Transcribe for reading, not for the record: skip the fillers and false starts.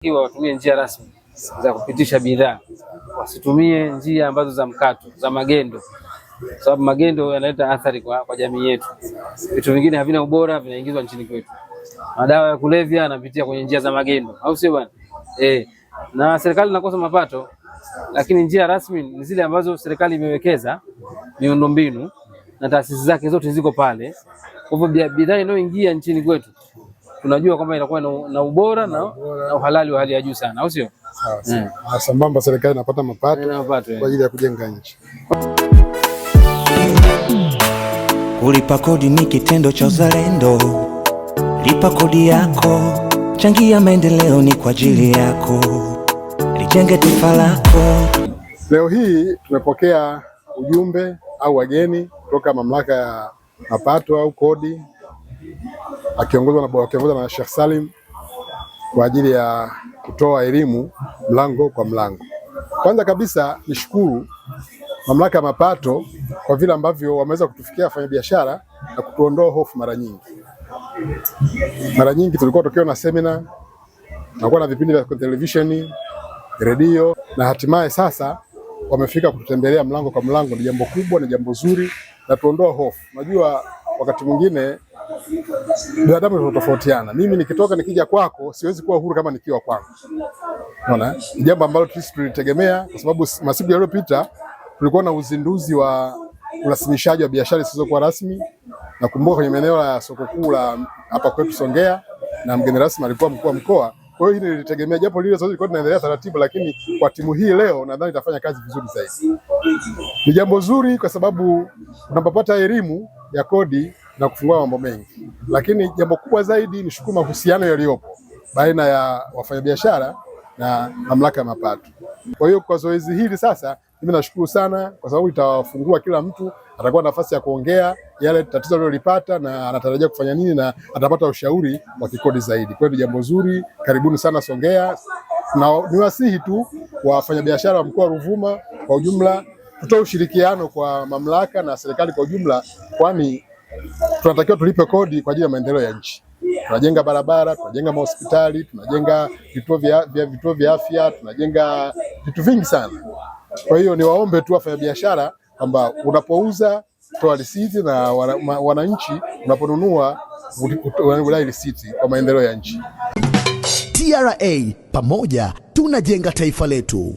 Iwa watumie njia rasmi za kupitisha bidhaa, wasitumie njia ambazo za mkato, za magendo, sababu magendo yanaleta athari kwa jamii yetu. Vitu vingine havina ubora vinaingizwa nchini kwetu. Madawa ya kulevya yanapitia kwenye njia za magendo, au sio bwana? Na serikali inakosa mapato, lakini njia rasmi ni zile ambazo serikali imewekeza miundombinu na taasisi zake zote ziko pale. Kwa hivyo bidhaa inayoingia nchini kwetu tunajua kwamba inakuwa na ubora na uhalali wa hali ya juu sana, au sio? Sawa. Sambamba serikali inapata mapato kwa ajili ya kujenga nchi. Kulipa kodi ni kitendo cha uzalendo. Lipa kodi yako, changia maendeleo, ni kwa ajili yako, lijenge taifa lako. Leo hii tumepokea ujumbe au wageni kutoka mamlaka ya mapato au kodi akiongozwa na Sheikh Salim kwa ajili ya kutoa elimu mlango kwa mlango. Kwanza kabisa nishukuru mamlaka ya mapato kwa vile ambavyo wameweza kutufikia wafanyabiashara na kutuondoa hofu. Mara nyingi tulikuwa tukiwa na semina, tunakuwa na vipindi vya televisheni, redio, na hatimaye sasa wamefika kututembelea mlango kwa mlango. Ni jambo kubwa, ni jambo zuri na tuondoa hofu. Unajua wakati mwingine binadamu tunatofautiana. Mimi nikitoka nikija kwako siwezi kuwa huru kama nikiwa kwako. Unaona? Ni jambo ambalo sisi tulitegemea kwa sababu masiku yaliyopita tulikuwa na uzinduzi wa urasimishaji wa biashara zisizokuwa rasmi. Nakumbuka kwenye maeneo ya soko kuu la hapa kwetu Songea, na mgeni rasmi alikuwa mkuu wa mkoa. Kwa hiyo hili nilitegemea, japo lile zoezi lilikuwa linaendelea taratibu, lakini kwa timu hii leo nadhani itafanya kazi vizuri zaidi. Ni jambo zuri kwa sababu unapopata elimu ya kodi na kufungua mambo mengi, lakini jambo kubwa zaidi ni shukuru mahusiano yaliyopo baina ya wafanyabiashara na mamlaka ya mapato. Kwa hiyo kwa zoezi hili sasa mimi nashukuru sana kwa sababu itawafungua, kila mtu atakuwa na nafasi ya kuongea yale tatizo alilolipata na anatarajia kufanya nini na atapata ushauri wa kikodi zaidi. Kwa hiyo jambo zuri, karibuni sana Songea, na niwasihi tu wafanyabiashara wa mkoa wa Ruvuma kwa ujumla tutoe ushirikiano kwa mamlaka na serikali kwa ujumla, kwani tunatakiwa tulipe kodi kwa ajili ya maendeleo ya nchi. Tunajenga barabara, tunajenga mahospitali, tunajenga vituo vya afya, tunajenga vitu vingi sana. Kwa hiyo niwaombe tu wafanyabiashara kwamba unapouza toa risiti, na wananchi unaponunua unadai risiti kwa maendeleo ya nchi. TRA, pamoja tunajenga taifa letu.